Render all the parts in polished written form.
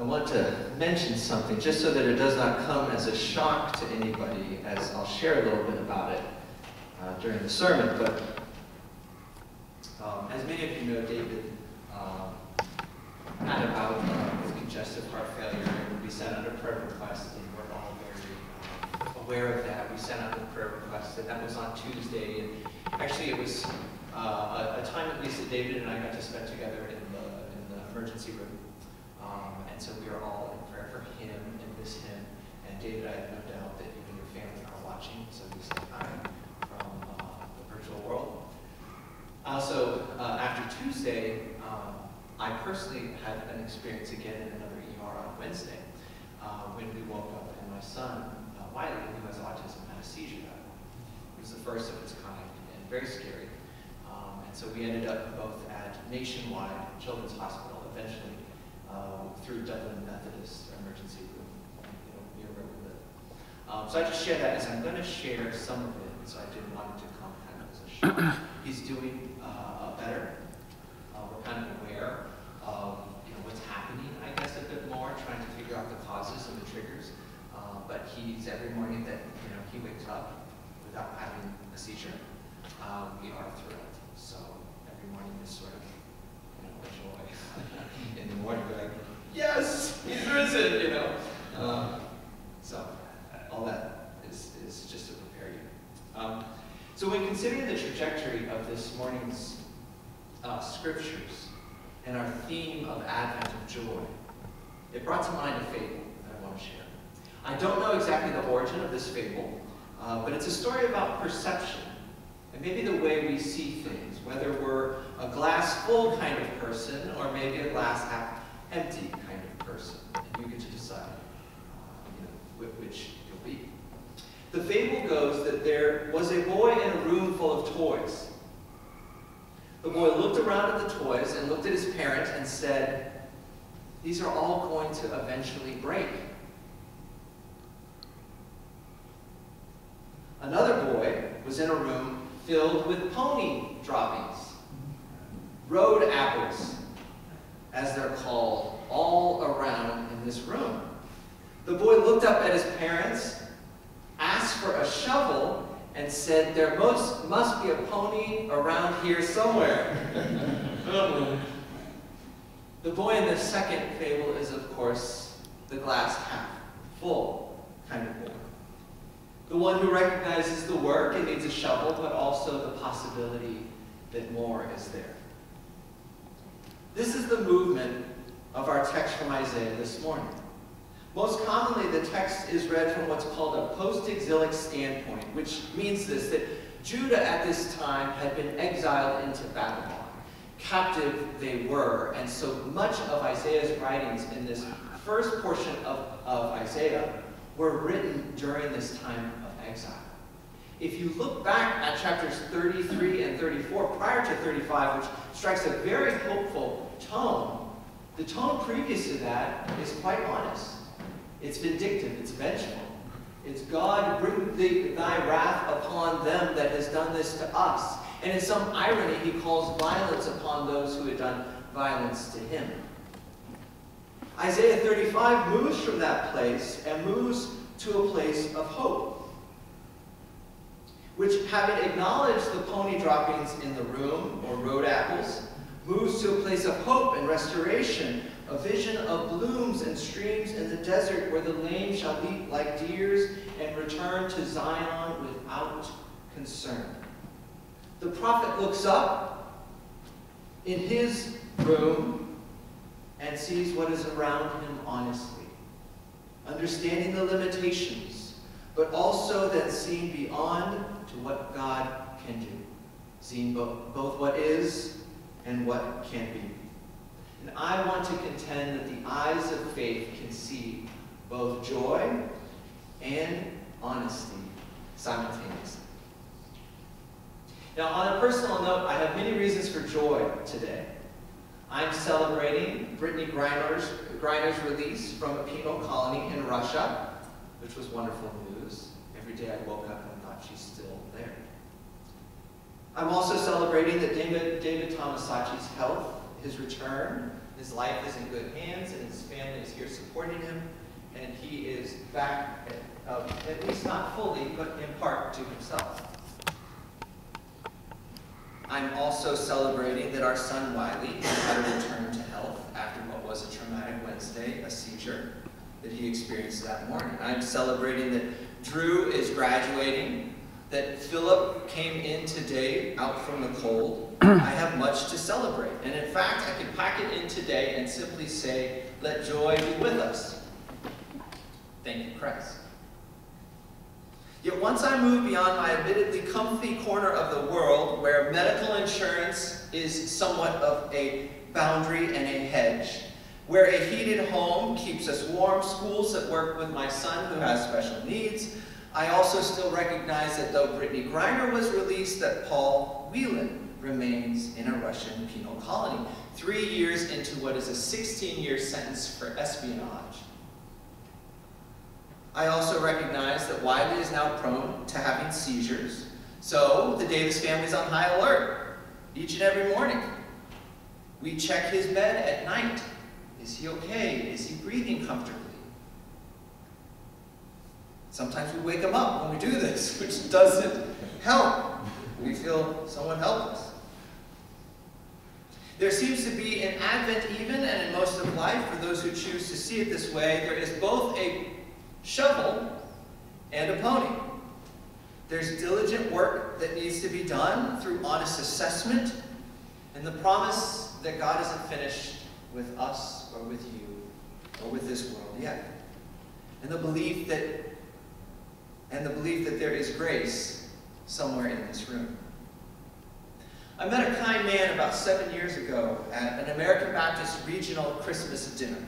want to mention something just so that it does not come as a shock to anybody, as I'll share a little bit about it during the sermon. But as many of you know, David had a bout with congestive heart failure, and we sent out a prayer request, and we're all very aware of that. We sent out a prayer request, and that was on Tuesday. And actually, it was a time at least that David and I got to spend together in the emergency room. And so we are all in prayer for him and miss him. And David, I have no doubt that you and your family are watching, so we say hi from the virtual world. Also, after Tuesday, I personally had an experience again in another ER on Wednesday when we woke up and my son, Wiley, who has autism, had a seizure. It was the first of its kind and very scary. And so we ended up both at Nationwide Children's Hospital eventually, through Dublin Methodist Emergency Room, near where we live. So I just share that as I'm going to share some of it, so I didn't want it to come kind of as a shock. He's doing better. We're kind of aware of what's happening, I guess, a bit more, trying to figure out the causes and the triggers. But he's every morning that he wakes up without having a seizure, we are thrilled. So every morning is sort of a joy. In the morning, we're like, yes, he's risen, So all that is just to prepare you. So when considering the trajectory of this morning's scriptures and our theme of Advent of joy, it brought to mind a fable that I want to share. I don't know exactly the origin of this fable, but it's a story about perception and maybe the way we see things, whether we're a glass full kind of person or maybe a glass half empty kind of person. And you get to decide which you'll be. The fable goes that there was a boy in a room full of toys. The boy looked around at the toys and looked at his parent and said, "These are all going to eventually break." Another boy was in a room filled with pony droppings, road apples, as they're called, all around in this room. The boy looked up at his parents, asked for a shovel, and said, "There must be a pony around here somewhere." The boy in the second fable is, of course, the glass half full kind of boy. The one who recognizes the work and needs a shovel, but also the possibility that more is there. This is the movement of our text from Isaiah this morning. Most commonly, the text is read from what's called a post-exilic standpoint, which means this, that Judah at this time had been exiled into Babylon. Captive they were, and so much of Isaiah's writings in this first portion of Isaiah were written during this time of exile. If you look back at chapters 33 and 34, prior to 35, which strikes a very hopeful tone, the tone previous to that is quite honest. It's vindictive, it's vengeful. It's God, bring thy wrath upon them that has done this to us. And in some irony, he calls violence upon those who had done violence to him. Isaiah 35 moves from that place and moves to a place of hope, which, having acknowledged the pony droppings in the room, or road apples, moves to a place of hope and restoration, a vision of blooms and streams in the desert where the lame shall leap like deers and return to Zion without concern. The prophet looks up in his room and sees what is around him honestly, understanding the limitations, but also then seeing beyond to what God can do, seeing both what is and what can be. And I want to contend that the eyes of faith can see both joy and honesty simultaneously. Now, on a personal note, I have many reasons for joy today. I'm celebrating Brittany Griner's release from a penal colony in Russia, which was wonderful news. Every day I woke up and thought she's still there. I'm also celebrating that David Tomasacci's health, his return, His life is in good hands, and his family is here supporting him, and he is back, at least not fully, but in part to himself. I'm also celebrating that our son Wiley had a return to health after what was a traumatic Wednesday, a seizure that he experienced that morning. I'm celebrating that Drew is graduating, that Philip came in today out from the cold. I have much to celebrate. And in fact, I could pack it in today and simply say, let joy be with us. Thank you, Christ. Yet once I move beyond my admittedly comfy corner of the world, where medical insurance is somewhat of a boundary and a hedge, where a heated home keeps us warm, schools that work with my son who has special needs, I also still recognize that though Brittany Griner was released, that Paul Whelan remains in a Russian penal colony, 3 years into what is a 16-year sentence for espionage. I also recognize that Wiley is now prone to having seizures, so the Davis family is on high alert each and every morning. We check his bed at night. Is he okay? Is he breathing comfortably? Sometimes we wake him up when we do this, which doesn't help. We feel somewhat helpless. There seems to be in Advent even, and in most of life, for those who choose to see it this way, there is both a shovel and a pony. There's diligent work that needs to be done through honest assessment, and the promise that God isn't finished with us or with you or with this world yet. And the belief that there is grace somewhere in this room. I met a kind man about 7 years ago at an American Baptist regional Christmas dinner.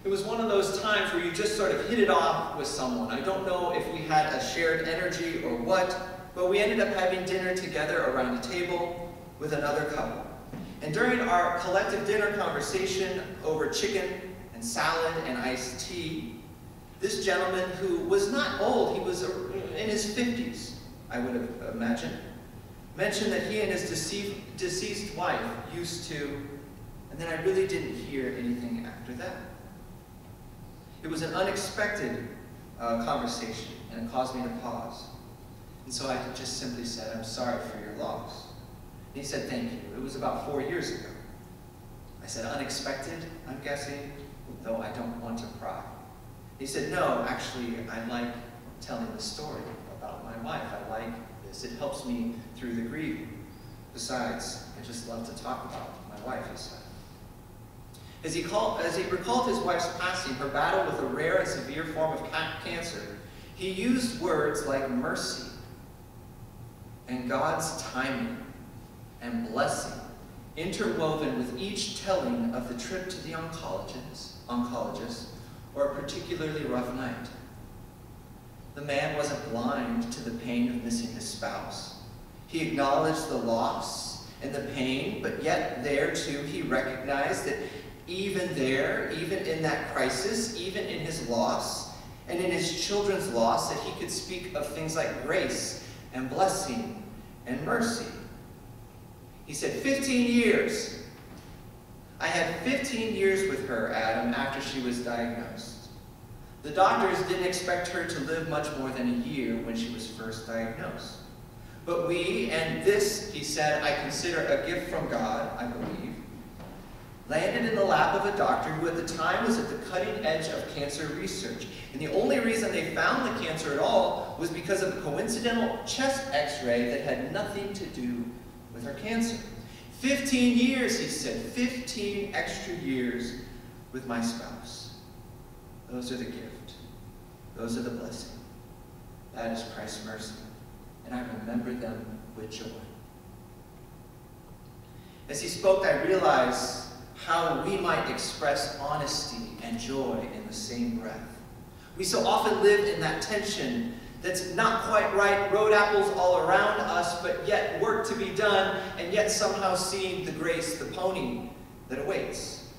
It was one of those times where you just sort of hit it off with someone. I don't know if we had a shared energy or what, but we ended up having dinner together around a table with another couple. And during our collective dinner conversation over chicken and salad and iced tea, this gentleman, who was not old, he was in his 50s, I would have imagined, mentioned that he and his deceased wife used to, and then I really didn't hear anything after that. It was an unexpected conversation, and it caused me to pause. And so I just simply said, I'm sorry for your loss. And he said, thank you. It was about 4 years ago. I said, unexpected, I'm guessing, though I don't want to pry. He said, no, actually, I like telling the story about my wife. I like this. It helps me through the grief. Besides, I just love to talk about my wife, he said. As he recalled his wife's passing, her battle with a rare and severe form of cancer, he used words like mercy and God's timing and blessing interwoven with each telling of the trip to the oncologist or a particularly rough night. The man wasn't blind to the pain of missing his spouse. He acknowledged the loss and the pain, but yet there too he recognized that even there, even in that crisis, even in his loss, and in his children's loss, that he could speak of things like grace and blessing and mercy. He said, 15 years. I had 15 years with her, Adam, after she was diagnosed. The doctors didn't expect her to live much more than a year when she was first diagnosed. But we, and this, he said, I consider a gift from God, I believe, landed in the lap of a doctor who at the time was at the cutting edge of cancer research. And the only reason they found the cancer at all was because of a coincidental chest x-ray that had nothing to do with her cancer. 15 years, he said, 15 extra years with my spouse. Those are the gift. Those are the blessing. That is Christ's mercy. And I remember them with joy. As he spoke, I realized how we might express honesty and joy in the same breath. We so often live in that tension that's not quite right, road apples all around us, but yet work to be done, and yet somehow seeing the grace, the pony that awaits.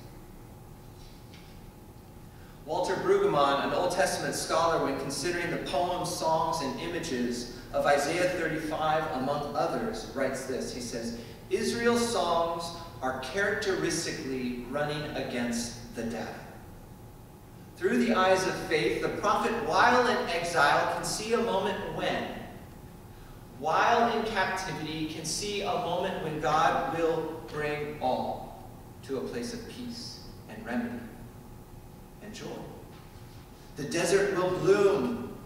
Walter Brueggemann, an Old Testament scholar, when considering the poems, songs, and images of Isaiah 35, among others, writes this. He says, Israel's songs are characteristically running against the devil. Through the eyes of faith, the prophet, while in exile, can see a moment when, while in captivity, can see a moment when God will bring all to a place of peace and remedy and joy. The desert will bloom.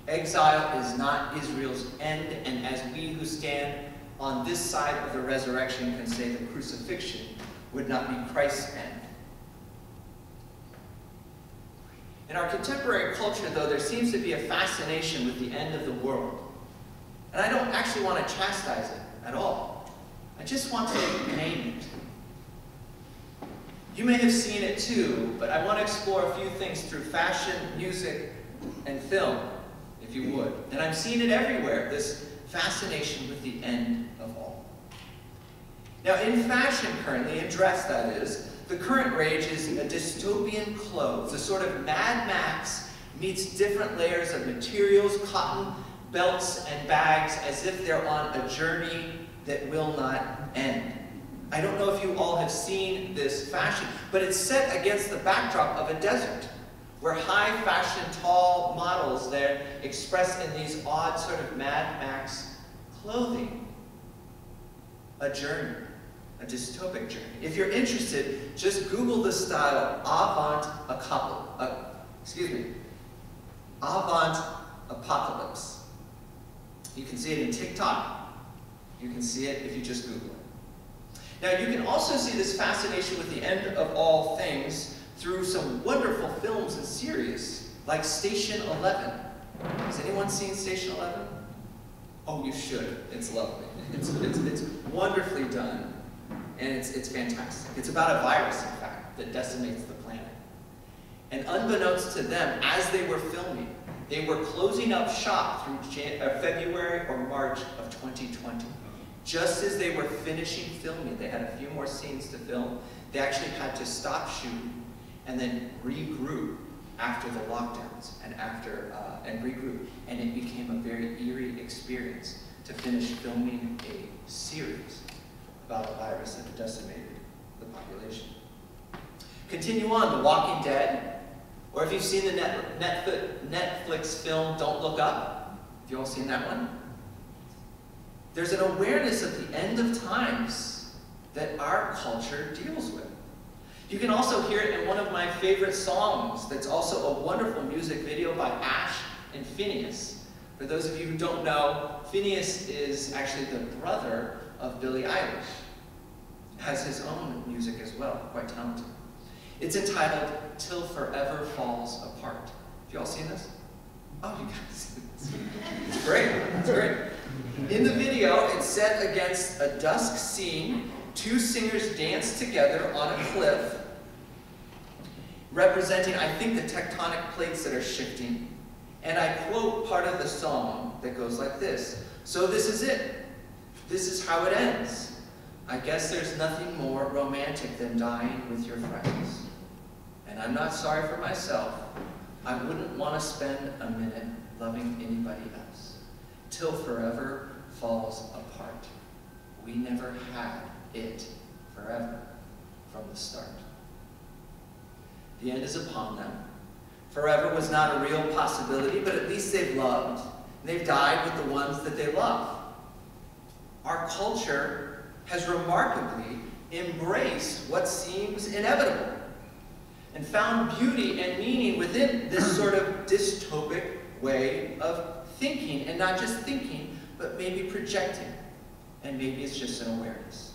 Exile is not Israel's end, and as we who stand on this side of the resurrection can say the crucifixion would not be Christ's end. In our contemporary culture, though, there seems to be a fascination with the end of the world. And I don't actually want to chastise it at all. I just want to name it. You may have seen it too, but I want to explore a few things through fashion, music, and film, if you would. And I'm seeing it everywhere, this fascination with the end of all. Now, in fashion currently, in dress that is, the current rage is a dystopian clothes, a sort of Mad Max meets different layers of materials, cotton, belts, and bags, as if they're on a journey that will not end. I don't know if you all have seen this fashion, but it's set against the backdrop of a desert, where high fashion, tall models there expressed in these odd sort of Mad Max clothing. A journey, a dystopic journey. If you're interested, just Google the style avant apocalypse. You can see it in TikTok. You can see it if you just Google it. Now, you can also see this fascination with the end of all things through some wonderful films and series, like Station 11. Has anyone seen Station 11? Oh, you should. It's lovely. It's wonderfully done, and it's fantastic. It's about a virus, in fact, that decimates the planet. And unbeknownst to them, as they were filming, they were closing up shop through February or March of 2020. Just as they were finishing filming, they had a few more scenes to film, they actually had to stop shooting and then regroup after the lockdowns and regroup. And it became a very eerie experience to finish filming a series about a virus that decimated the population. Continue on, The Walking Dead, or if you've seen the Netflix film Don't Look Up. Have you all seen that one? There's an awareness of the end of times that our culture deals with. You can also hear it in one of my favorite songs that's also a wonderful music video by Ash and Phineas. For those of you who don't know, Phineas is actually the brother of Billie Eilish. Has his own music as well, quite talented. It's entitled Till Forever Falls Apart. Have you all seen this? Oh, you guys see this? It's great, it's great. In the video, it's set against a dusk scene. Two singers dance together on a cliff, representing, I think, the tectonic plates that are shifting. And I quote part of the song that goes like this. So this is it. This is how it ends. I guess there's nothing more romantic than dying with your friends. And I'm not sorry for myself. I wouldn't want to spend a minute loving anybody else. Till forever falls apart. We never had it forever from the start. The end is upon them. Forever was not a real possibility, but at least they've loved. And they've died with the ones that they love. Our culture has remarkably embraced what seems inevitable and found beauty and meaning within this sort of dystopic way of thinking, and not just thinking, but maybe projecting. And maybe it's just an awareness.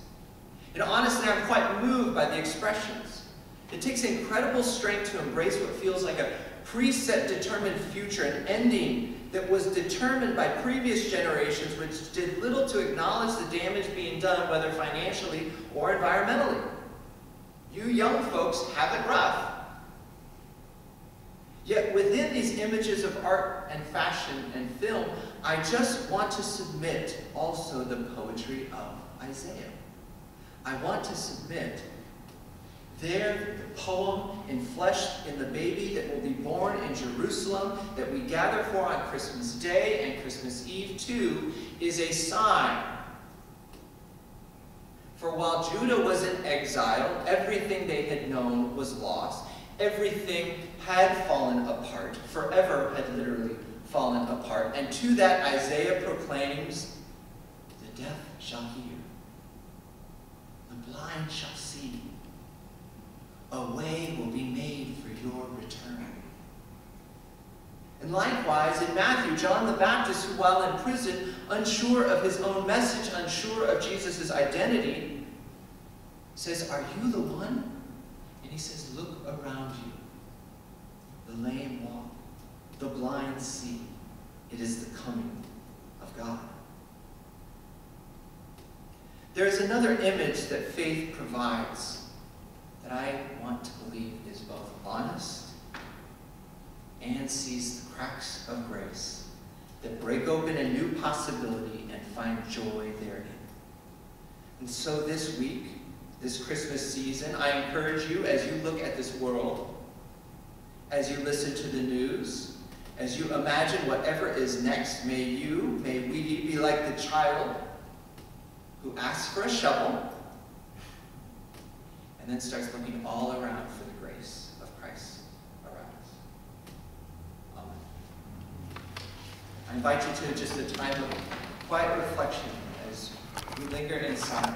And honestly, I'm quite moved by the expressions. It takes incredible strength to embrace what feels like a preset, determined future, an ending that was determined by previous generations, which did little to acknowledge the damage being done, whether financially or environmentally. You young folks have it rough. Yet within these images of art and fashion and film, I just want to submit also the poetry of Isaiah. I want to submit There, the poem enfleshed in the baby that will be born in Jerusalem, that we gather for on Christmas Day and Christmas Eve too, is a sign. For while Judah was in exile, everything they had known was lost. Everything had fallen apart, forever had literally fallen apart. And to that Isaiah proclaims, the deaf shall hear, the blind shall see. A way will be made for your return. And likewise, in Matthew, John the Baptist, who while in prison, unsure of his own message, unsure of Jesus' identity, says, are you the one? And he says, look around you. The lame walk, the blind see. It is the coming of God. There is another image that faith provides that I want to believe is both honest and sees the cracks of grace that break open a new possibility and find joy therein. And so this week, this Christmas season, I encourage you as you look at this world, as you listen to the news, as you imagine whatever is next, may we be like the child who asks for a shovel and then starts looking all around for the grace of Christ around us. Amen. I invite you to just a time of quiet reflection as we linger in silence.